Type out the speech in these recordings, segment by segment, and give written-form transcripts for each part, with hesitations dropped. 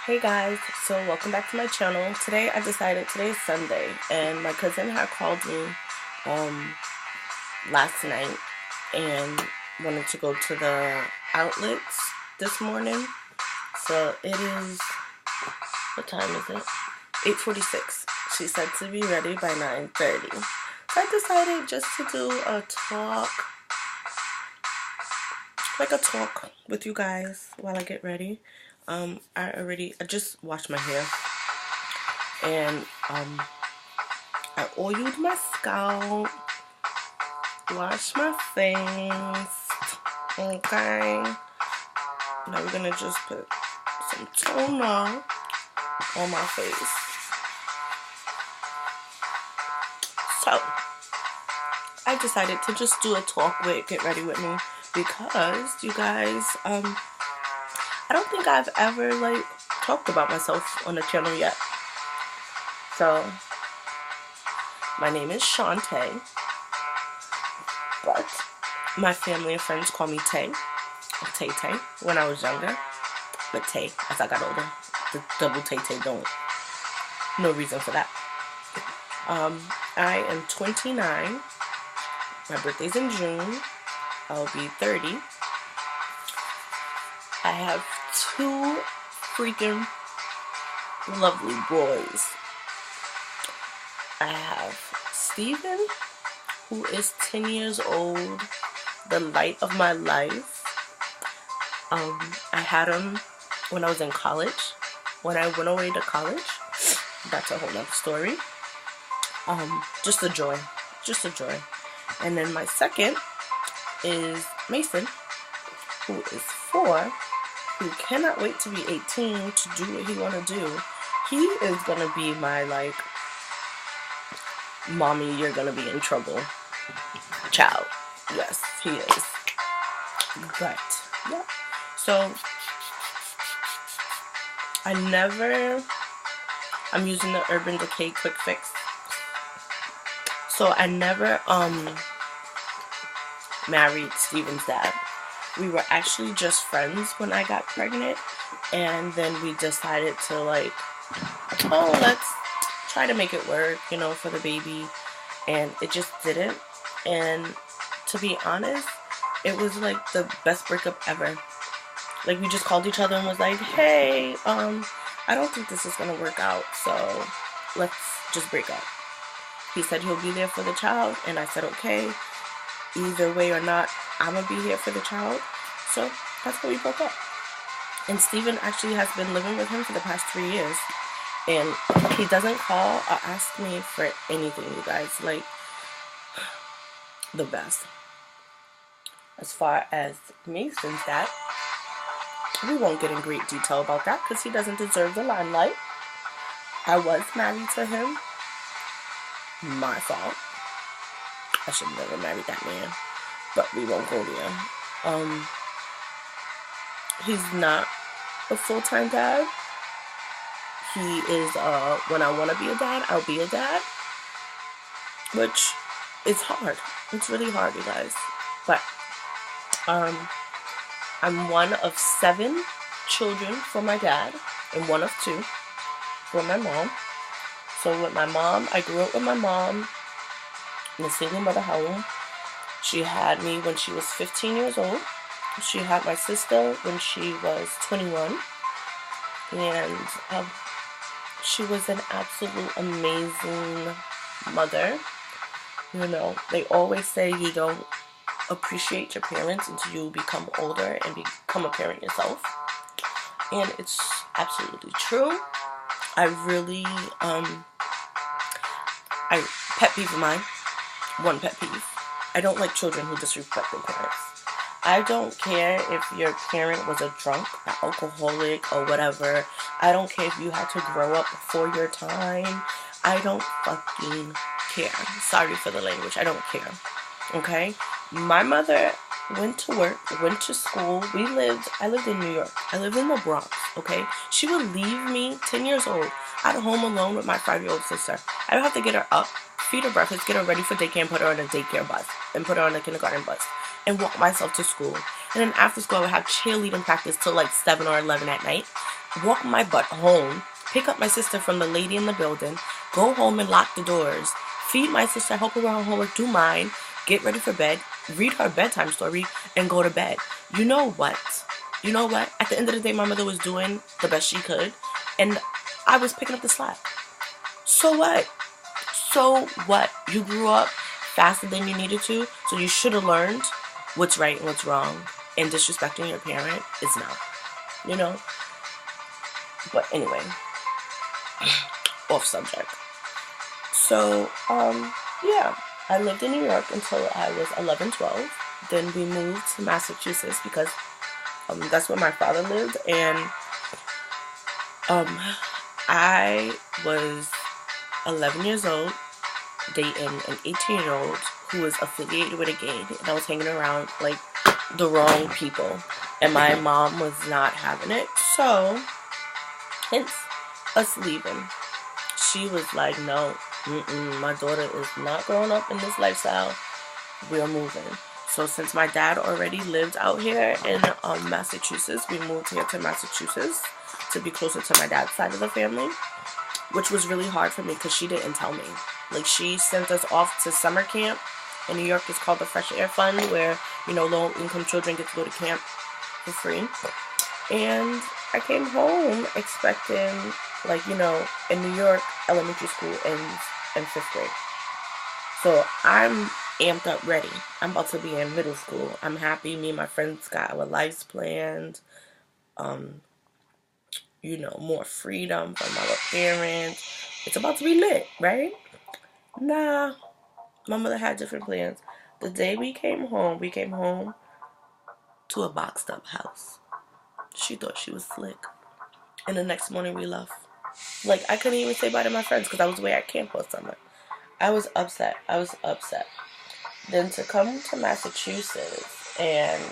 Hey guys, so welcome back to my channel. Today is Sunday, and my cousin had called me um, last night and wanted to go to the outlets this morning. So it is, what time is it? 8:46. She said to be ready by 9:30. So I decided just to do a talk with you guys while I get ready. I just washed my hair and I oiled my scalp, washed my face, okay. Now we're gonna just put some toner on my face. So I decided to just do a talk with Get Ready With Me because you guys, I don't think I've ever talked about myself on the channel yet. So my name is Shantae, but my family and friends call me Tay, or Tay Tay, when I was younger. But Tay, as I got older, the double Tay Tay don't. No reason for that. I am 29. My birthday's in June. I'll be 30. I have two freaking lovely boys. I have Steven, who is 10 years old, the light of my life. I had him when I was in college. When I went away to college, that's a whole nother story. Just a joy. And then my second is Mason, who is 4, who cannot wait to be 18 to do what he want to do. He is going to be my, mommy, you're going to be in trouble child. Yes, he is. But, yeah. So, I'm using the Urban Decay Quick Fix. So, I never, married Steven's dad. We were actually just friends when I got pregnant, and then we decided to let's try to make it work, for the baby, and it just didn't. And to be honest, it was the best breakup ever. We just called each other and was like, hey, I don't think this is gonna work out, so let's just break up. He said he'll be there for the child, and I said okay. Either way or not, I'm gonna be here for the child. So that's how we broke up. And Steven actually has been living with him for the past 3 years. And he doesn't call or ask me for anything, you guys. The best. As far as Mason's dad, we won't get in great detail about that because he doesn't deserve the limelight. I was married to him. My fault. I should have never married that man, but we won't go there. He's not a full-time dad. He is, when I want to be a dad, I'll be a dad, which is hard. It's really hard, you guys. But, I'm one of 7 children from my dad, and one of 2 from my mom. So with my mom, I grew up with my mom in a single mother home. She had me when she was 15 years old. She had my sister when she was 21. And she was an absolute amazing mother. They always say you don't appreciate your parents until you become older and become a parent yourself. And it's absolutely true. I really, pet peeve of mine. One pet peeve. I don't like children who disrespect their parents. I don't care if your parent was a drunk, an alcoholic, or whatever. I don't care if you had to grow up before your time. I don't fucking care. Sorry for the language. I don't care. Okay? My mother went to work, went to school. I lived in New York. I lived in the Bronx. Okay? She would leave me, 10 years old, at home alone with my 5-year-old sister. I would have to get her up, feed her breakfast, get her ready for daycare, and put her on a daycare bus, and put her on a kindergarten bus, and walk myself to school. And then after school, I would have cheerleading practice till 7 or 11 at night. walk my butt home, pick up my sister from the lady in the building, go home and lock the doors, feed my sister, help her with her homework, do mine, get ready for bed, read her bedtime story, and go to bed. You know what? You know what? At the end of the day, my mother was doing the best she could, and I was picking up the slack. So what? So what? You grew up faster than you needed to, so you should have learned what's right and what's wrong, and disrespecting your parent is not. You know? But anyway, off subject. So, yeah, I lived in New York until I was 11, 12. Then we moved to Massachusetts because that's where my father lived, and I was 11 years old dating an 18-year-old who was affiliated with a gang, and I was hanging around like the wrong people, and my mom was not having it. So hence us leaving. She was like, no, my daughter is not growing up in this lifestyle. We're moving. So since my dad already lived out here in Massachusetts, we moved here to Massachusetts to be closer to my dad's side of the family, which was really hard for me because she didn't tell me. Like, she sent us off to summer camp in New York. It's called the Fresh Air Fund, where, you know, low-income children get to go to camp for free. And I came home expecting, like, you know, in New York, elementary school ends in 5th grade. So I'm amped up ready. I'm about to be in middle school. I'm happy. Me and my friends got our lives planned. You know, more freedom from our parents. It's about to be lit, right? Nah, my mother had different plans. The day we came home to a boxed up house. She thought she was slick. And the next morning we left. Like, I couldn't even say bye to my friends because I was away at camp or something. I was upset. Then to come to Massachusetts and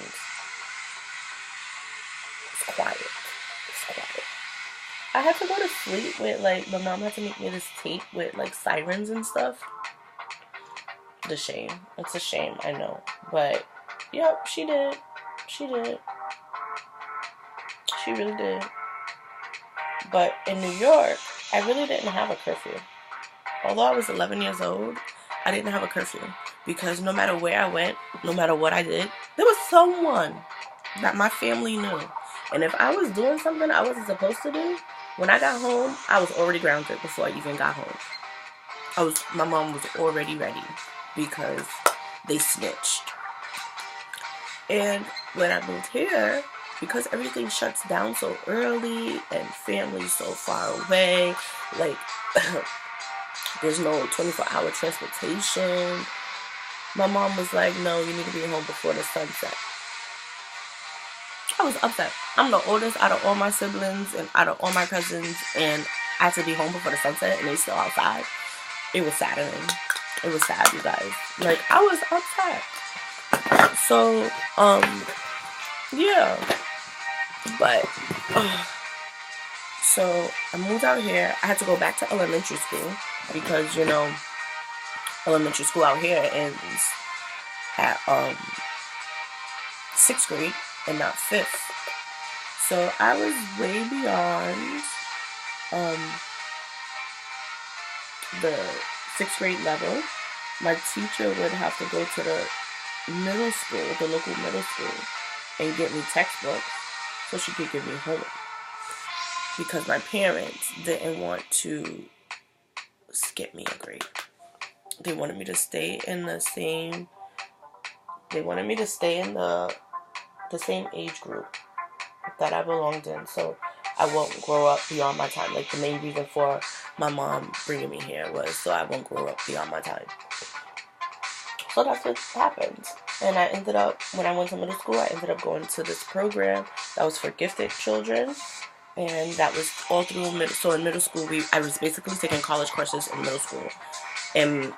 it's quiet. I had to go to sleep with, like, my mom had to make me this tape with, like, sirens and stuff. The shame. It's a shame, I know. But, yep, she did. She really did. But in New York, I really didn't have a curfew. Although I was 11 years old, I didn't have a curfew. Because no matter where I went, no matter what I did, there was someone that my family knew. And if I was doing something I wasn't supposed to do, when I got home, I was already grounded before I even got home. My mom was already ready because they snitched. And when I moved here, because everything shuts down so early and family's so far away, like, there's no 24-hour transportation, my mom was like, no, you need to be home before the sunset. I was upset. I'm the oldest out of all my siblings and out of all my cousins, and I had to be home before the sunset, and they still outside. It was saddening. It was sad, you guys. Like, I was upset. So, yeah. But, so I moved out here. I had to go back to elementary school because, you know, elementary school out here ends at 6th grade and not 5th. So I was way beyond the 6th grade level. My teacher would have to go to the middle school, the local middle school, and get me textbooks so she could give me homework. Because my parents didn't want to skip me a grade. They wanted me to stay in the same same age group that I belonged in, so I won't grow up beyond my time. Like, the main reason for my mom bringing me here was so I won't grow up beyond my time. So that's what happened. And I ended up, when I went to middle school, I ended up going to this program that was for gifted children. And that was all through middle. So in middle school, I was basically taking college courses in middle school. And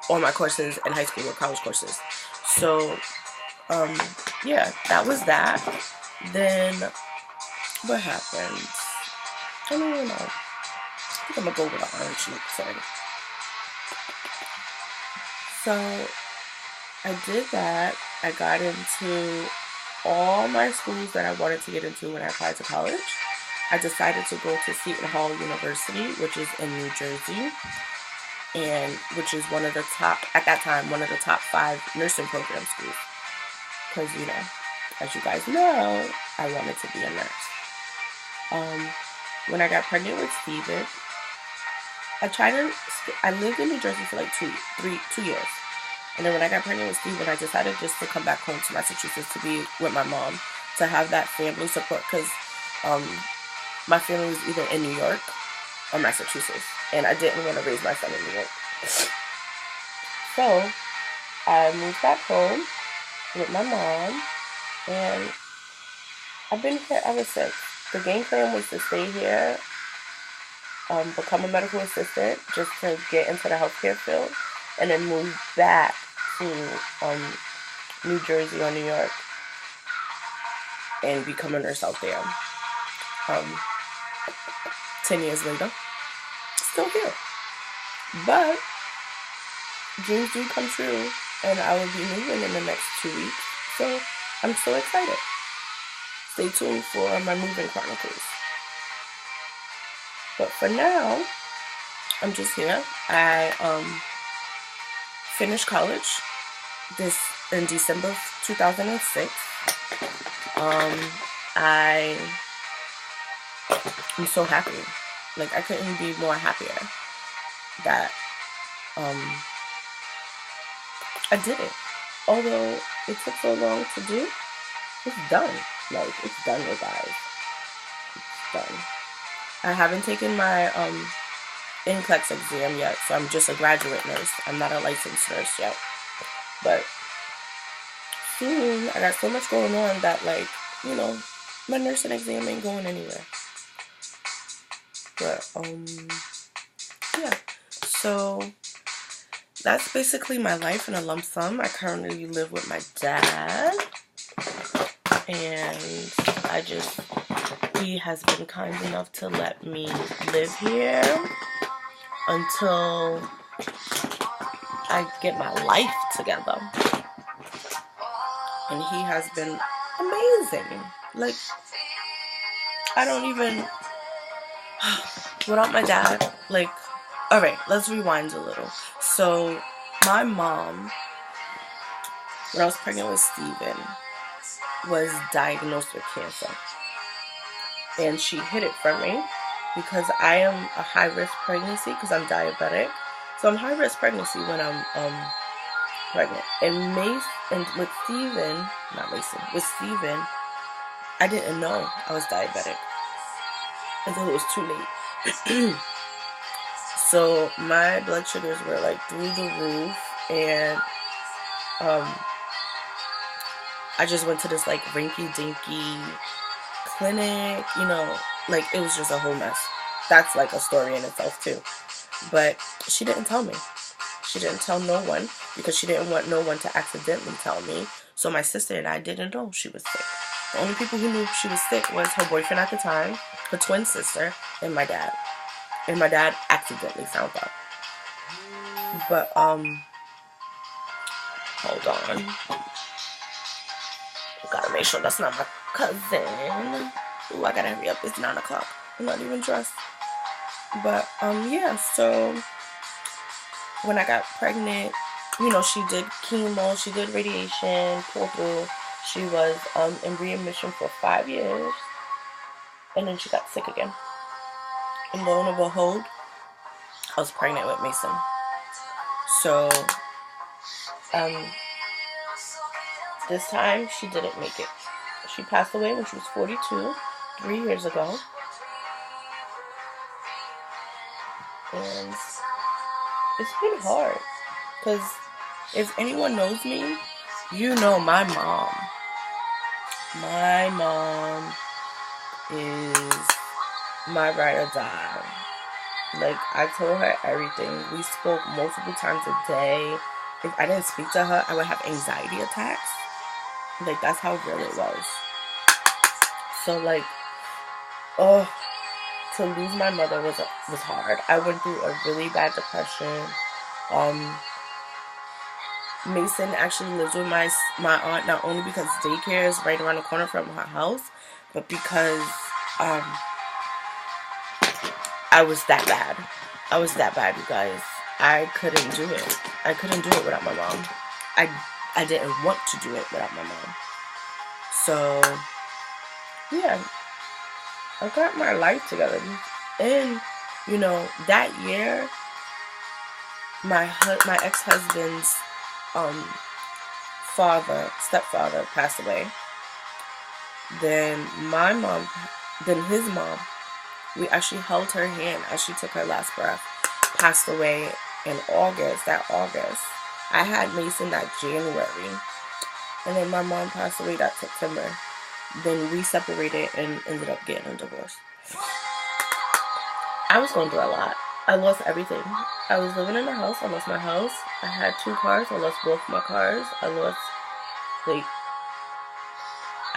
all my courses in high school were college courses. So, yeah, that was that. Then, what happened? I don't even know. I think I'm going to go with an orange look. Sorry. So, I did that. I got into all my schools that I wanted to get into when I applied to college. I decided to go to Seton Hall University, which is in New Jersey, and which is one of the top, at that time, one of the top 5 nursing program schools. Because, you know, as you guys know, I wanted to be a nurse. When I got pregnant with Steven, I lived in New Jersey for like 2 years. And then when I got pregnant with Steven, I decided just to come back home to Massachusetts to be with my mom, to have that family support, because my family was either in New York or Massachusetts, and I didn't want to raise my son in New York. So I moved back home with my mom, and I've been here ever since. The game plan was to stay here, become a medical assistant, just to get into the healthcare field, and then move back to New Jersey or New York and become a nurse out there. 10 years later, still here. But dreams do come true, and I will be moving in the next 2 weeks. So I'm so excited. Stay tuned for my moving chronicles. But for now, I'm just here. I finished college in December 2006. I'm so happy. Like, I couldn't be more happier that I did it. Although it took so long to do, it's done. Like, it's done, you guys. It's done. I haven't taken my NCLEX exam yet, so I'm just a graduate nurse. I'm not a licensed nurse yet. But soon, I got so much going on that, like, you know, my nursing exam ain't going anywhere. But, yeah. So, that's basically my life in a lump sum. I currently live with my dad. And he has been kind enough to let me live here until I get my life together. And he has been amazing. Like, I don't even, without my dad, like, alright, let's rewind a little. So, my mom, when I was pregnant with Steven, was diagnosed with cancer. And she hid it from me because I am a high-risk pregnancy because I'm diabetic. So I'm high-risk pregnancy when I'm pregnant. And with Steven, I didn't know I was diabetic until it was too late. So my blood sugars were like through the roof, and I just went to this like rinky-dinky clinic, you know, like it was just a whole mess. That's like a story in itself too. But she didn't tell me. She didn't tell no one because she didn't want no one to accidentally tell me. So my sister and I didn't know she was sick. The only people who knew she was sick was her boyfriend at the time, her twin sister, and my dad. And my dad accidentally found out. But hold on. Gotta make sure that's not my cousin. Ooh, I gotta hurry up. It's 9 o'clock. I'm not even dressed. But, yeah, so when I got pregnant, you know, she did chemo, she did radiation, pulled through. She was in readmission for 5 years. And then she got sick again. And lo and behold, I was pregnant with Mason. So, this time, she didn't make it. She passed away when she was 42, 3 years ago. And it's been hard. Because if anyone knows me, you know my mom. My mom is my ride or die. Like, I told her everything. We spoke multiple times a day. If I didn't speak to her, I would have anxiety attacks. Like, that's how real it was. So, like, to lose my mother was hard. I went through a really bad depression. Mason actually lives with my aunt, not only because daycare is right around the corner from her house, but because I was that bad. I was that bad, you guys. I couldn't do it. I couldn't do it without my mom. I didn't want to do it without my mom. So, yeah, I got my life together. And, you know, that year, my ex-husband's stepfather passed away. Then his mom, we actually held her hand as she took her last breath, passed away in that August. I had Mason that January, and then my mom passed away that September. Then we separated and ended up getting a divorce. I was going through a lot. I lost everything. I was living in a house. I lost my house. I had 2 cars. I lost both my cars. I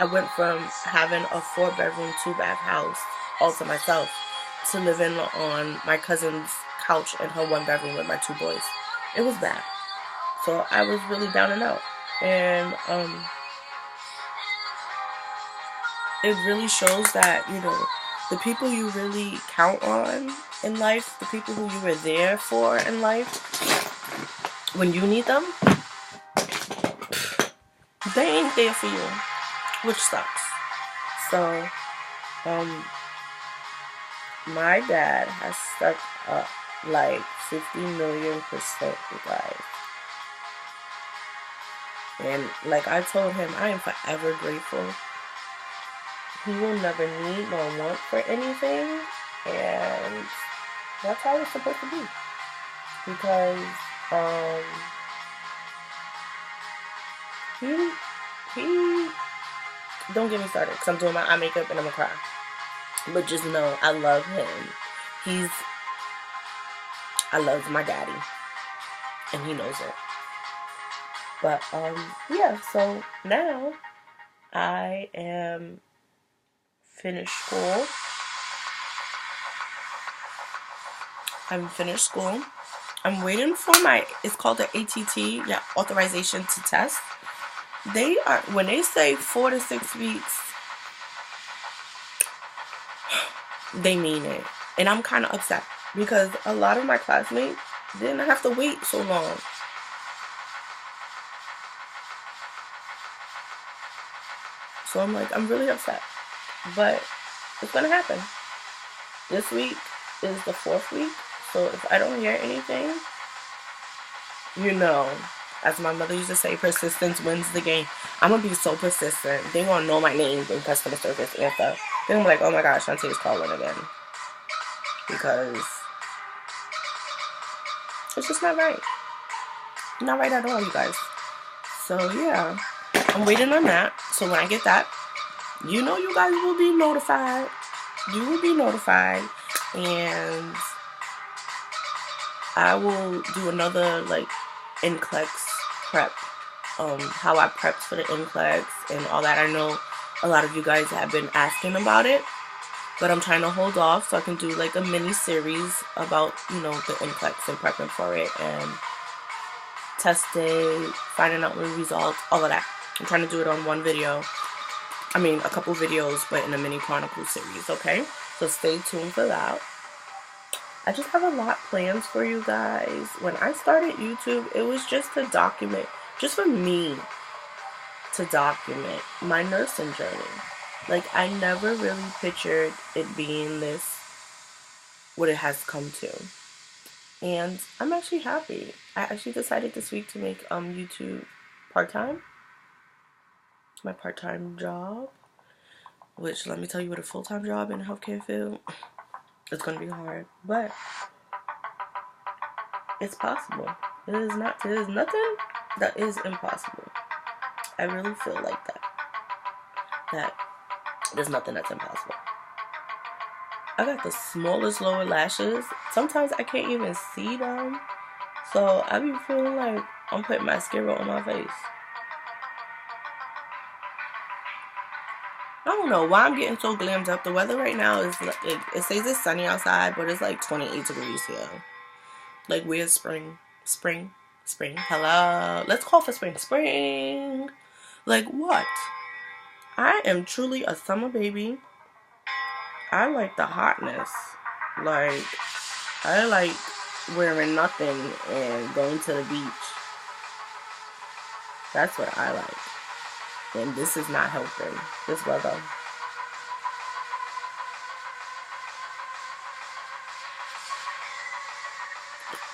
went from having a 4-bedroom, 2-bath house all to myself to living on my cousin's couch in her 1-bedroom with my 2 boys. It was bad. So I was really down and out. And it really shows that, you know, the people you really count on in life, the people who you were there for in life, when you need them, they ain't there for you, which sucks. So, my dad has stuck up like 50,000,000%, you guys. And like I told him, I am forever grateful. He will never need nor want for anything, and that's how it's supposed to be. Because he don't get me started, because I'm doing my eye makeup and I'm gonna cry. But just know, I love him. I love my daddy, and he knows it. But yeah. So now I am finished school. I'm finished school. I'm waiting for it's called the ATT, yeah, authorization to test. When they say 4 to 6 weeks, they mean it. And I'm kind of upset because a lot of my classmates didn't have to wait so long. So I'm like, I'm really upset. But it's going to happen. This week is the 4th week. So if I don't hear anything, you know, as my mother used to say, persistence wins the game. I'm going to be so persistent. They're going to know my name when customer service answer. They're going to be like, oh my gosh, Shantae's calling again. Because it's just not right. Not right at all, you guys. So yeah, I'm waiting on that. So when I get that, you know, you guys will be notified. You will be notified. And I will do another like NCLEX prep, how I prepped for the NCLEX and all that. I know a lot of you guys have been asking about it, but I'm trying to hold off so I can do like a mini series about, you know, the NCLEX and prepping for it and testing, finding out the results, all of that. I'm trying to do it on one video. I mean, a couple videos, but in a mini chronicle series, okay? So stay tuned for that. I just have a lot plans for you guys. When I started YouTube, it was just to document, just for me to document my nursing journey. Like, I never really pictured it being what it has come to. And I'm actually happy. I actually decided this week to make YouTube part-time. My part-time job. Which, let me tell you, with a full-time job in the healthcare field, it's going to be hard. But it's possible. There is nothing that is impossible. I really feel like that. That there's nothing that's impossible. I got the smallest lower lashes. Sometimes I can't even see them. So I be feeling like I'm putting mascara on my face. I don't know why I'm getting so glammed up. The weather right now is like, it says it's sunny outside, but it's like 28 degrees here. Like, where's spring? Spring? Hello? Let's call for spring. Spring! Like, what? I am truly a summer baby. I like the hotness. Like, I like wearing nothing and going to the beach. That's what I like. And this is not helping. This weather.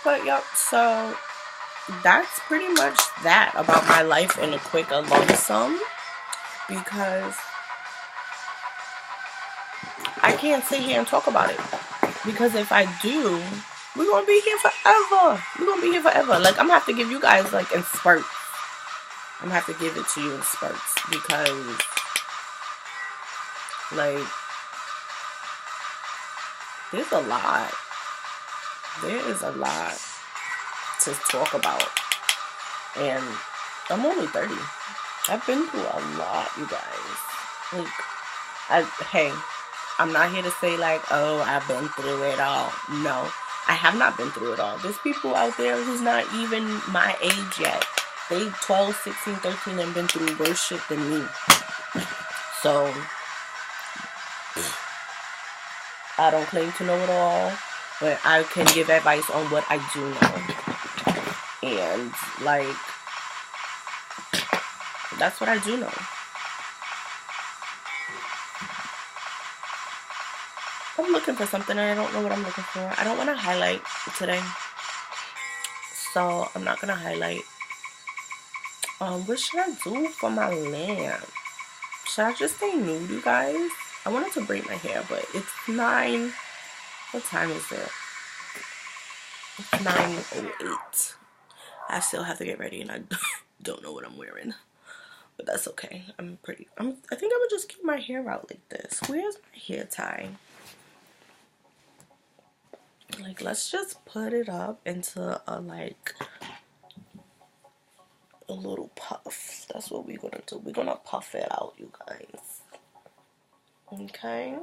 But yep, so that's pretty much that about my life in a quick lump sum, because I can't sit here and talk about it, because if I do, we're gonna be here forever. We're gonna be here forever. Like, I'm gonna have to give you guys like in spurts. I'm gonna have to give it to you in spurts, because like there's a lot. There is a lot to talk about. And I'm only 30. I've been through a lot, you guys. Like, hey, I'm not here to say like, oh, I've been through it all. No, I have not been through it all. There's people out there who's not even my age yet. They 12, 16, 13 and been through worse shit than me. So, I don't claim to know it all, but I can give advice on what I do know. And, like, that's what I do know. I'm looking for something and I don't know what I'm looking for. I don't want to highlight today, so I'm not going to highlight. What should I do for my lamp? Should I just stay nude, you guys? I wanted to braid my hair, but it's 9. What time is it? It's 9:08. I still have to get ready and I don't know what I'm wearing. But that's okay. I think I would just keep my hair out like this. Where's my hair tie? Like, let's just put it up into a, like, a little puff. That's what we're gonna do. We're gonna puff it out, you guys. Okay?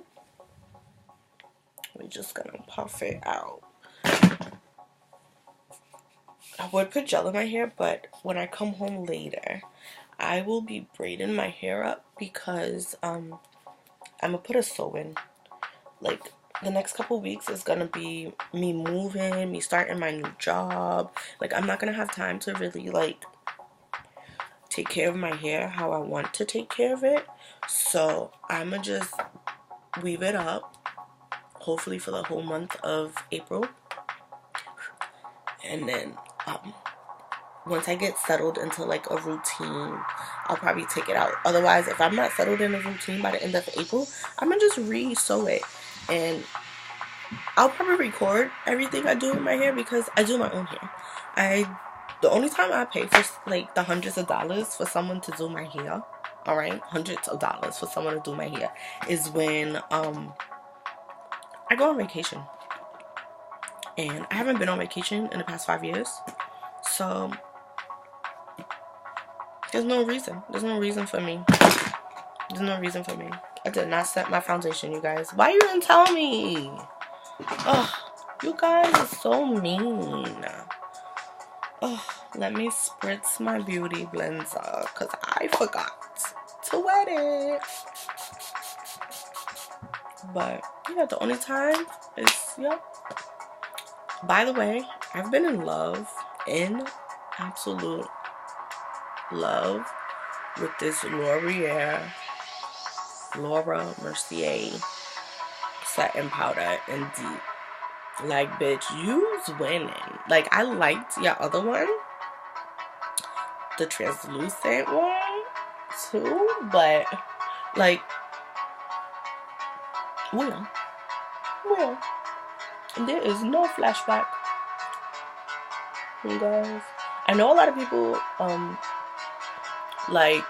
We're just gonna puff it out. I would put gel in my hair, but when I come home later, I will be braiding my hair up, because I'm gonna put a sew in. Like, the next couple weeks is gonna be me moving, me starting my new job. Like, I'm not gonna have time to really, like, take care of my hair how I want to take care of it. So I'm gonna just weave it up, hopefully for the whole month of April. And then once I get settled into like a routine, I'll probably take it out. Otherwise, if I'm not settled in a routine by the end of April, I'm gonna just re-sew it. And I'll probably record everything I do with my hair, because I do my own hair. The only time I pay for like the hundreds of dollars for someone to do my hair, alright, hundreds of dollars for someone to do my hair, is when I go on vacation. And I haven't been on vacation in the past 5 years. So there's no reason. There's no reason for me. There's no reason for me. I did not set my foundation, you guys. Why you didn't tell me? Oh, you guys are so mean. Oh, let me spritz my beauty blender, because I forgot to wet it. But yeah, the only time is, yep. By the way, I've been in love, in absolute love, with this Laura Mercier satin powder in deep. Like, bitch, you's winning. Like, I liked your other one, the translucent one, too, but, like, well, there is no flashback, you guys. I know a lot of people, like,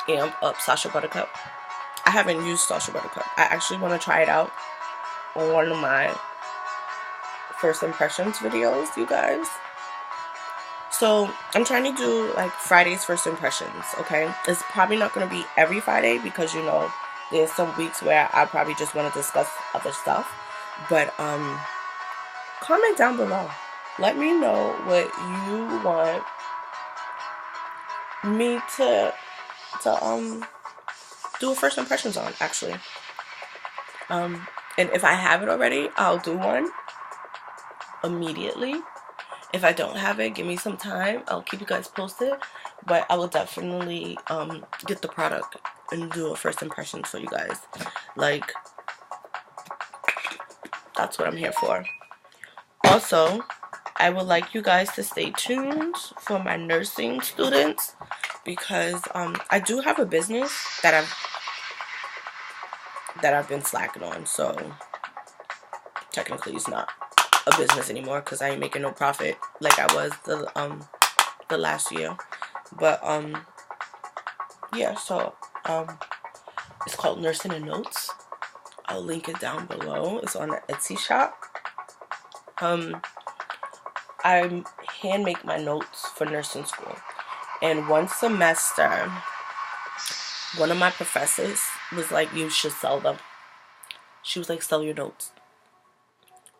amp up Sasha Buttercup. I haven't used Sasha Buttercup. I actually want to try it out on one of my first impressions videos, you guys. So I'm trying to do like Friday's first impressions, okay? It's probably not going to be every Friday, because, you know, there's some weeks where I probably just want to discuss other stuff. But comment down below. Let me know what you want me to do a first impressions on, actually. And if I have it already, I'll do one immediately. If I don't have it, give me some time. I'll keep you guys posted. But I will definitely get the product and do a first impression for you guys. Like, that's what I'm here for. Also, I would like you guys to stay tuned for my nursing students, because I do have a business that I've been slacking on. So technically it's not a business anymore because I ain't making no profit like I was the last year. But yeah, so it's called Nursing and Notes. I'll link it down below. It's on the Etsy shop. I hand make my notes for nursing school, and one semester one of my professors was like, you should sell them. She was like, sell your notes.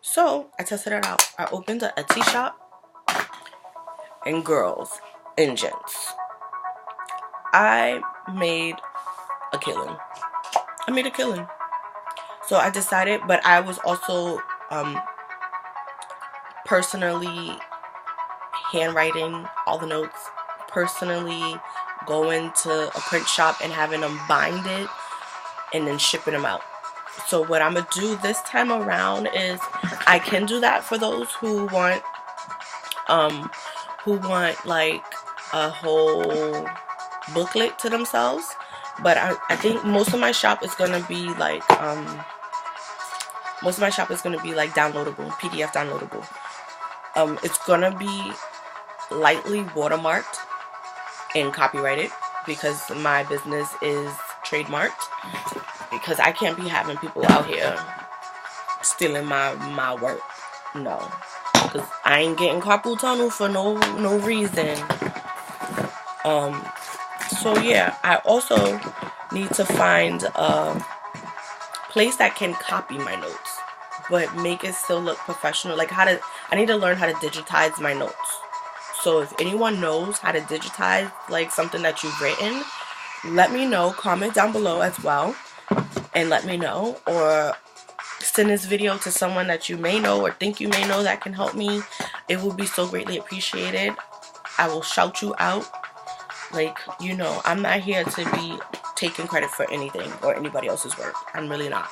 So I tested it out. I opened an Etsy shop, and girls and gents, I made a killing. So I decided, but I was also personally handwriting all the notes, personally going to a print shop and having them binded and then shipping them out. So what I'm gonna do this time around is, I can do that for those who want like a whole booklet to themselves. But I think most of my shop is gonna be like downloadable, PDF downloadable. It's gonna be lightly watermarked and copyrighted because my business is trademarked, because I can't be having people out here stealing my work. No, because I ain't getting carpal tunnel for no reason. So yeah, I also need to find a place that can copy my notes but make it still look professional. Like, I need to learn how to digitize my notes. So if anyone knows how to digitize like something that you've written, let me know. Comment down below as well and let me know, or send this video to someone that you may know or think you may know that can help me. It will be so greatly appreciated. I will shout you out. Like, you know, I'm not here to be taking credit for anything or anybody else's work. I'm really not.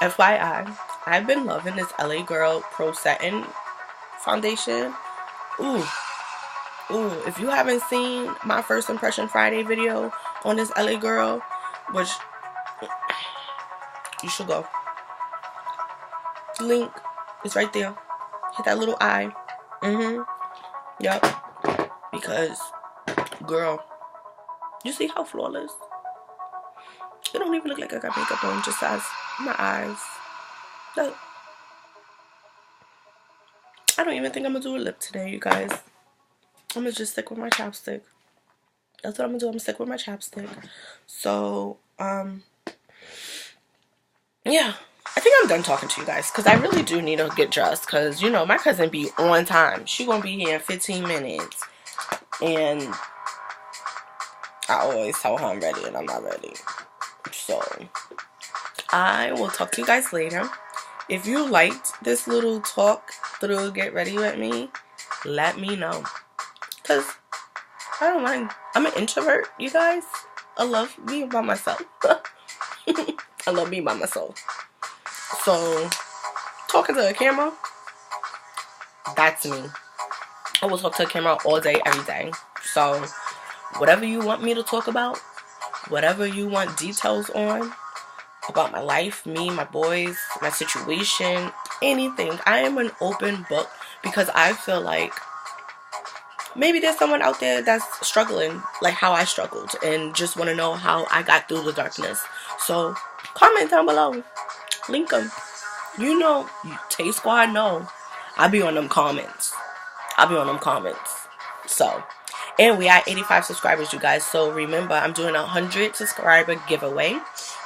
FYI, I've been loving this LA Girl Pro Satin foundation. Ooh, if you haven't seen my first impression Friday video on this LA Girl, which you should go. The link is right there. Hit that little eye. Yep. Because, girl, you see how flawless? It don't even look like I got makeup on, just as my eyes. Look. I don't even think I'm gonna do a lip today, you guys. I'm gonna just stick with my chapstick. That's what I'm gonna do. I'm gonna stick with my chapstick. So, yeah. I think I'm done talking to you guys, because I really do need to get dressed, because, you know, my cousin be on time. She gonna be here in 15 minutes. And I always tell her I'm ready and I'm not ready. So, I will talk to you guys later. If you liked this little talk through Get Ready With Me, let me know. Because I don't mind. I'm an introvert, you guys. I love being by myself. I love being by myself. So, talking to a camera, that's me. I will talk to a camera all day, every day. So, whatever you want me to talk about, whatever you want details on, about my life, me, my boys, my situation, anything. I am an open book, because I feel like maybe there's someone out there that's struggling like how I struggled and just want to know how I got through the darkness. So comment down below. Link them. You know, Tay Squad know. I be on them comments. So, and we at 85 subscribers, you guys. So remember, I'm doing a 100 subscriber giveaway.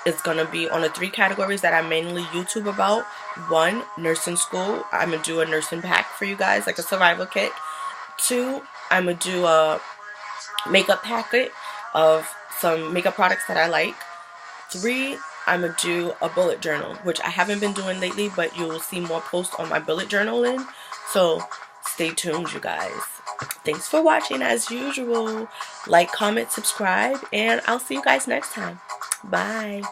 It's going to be on the 3 categories that I mainly YouTube about. 1, nursing school. I'm going to do a nursing pack for you guys, like a survival kit. 2, I'm going to do a makeup packet of some makeup products that I like. 3, I'm going to do a bullet journal, which I haven't been doing lately, but you will see more posts on my bullet journaling. So stay tuned, you guys. Thanks for watching as usual. Like, comment, subscribe, and I'll see you guys next time. Bye.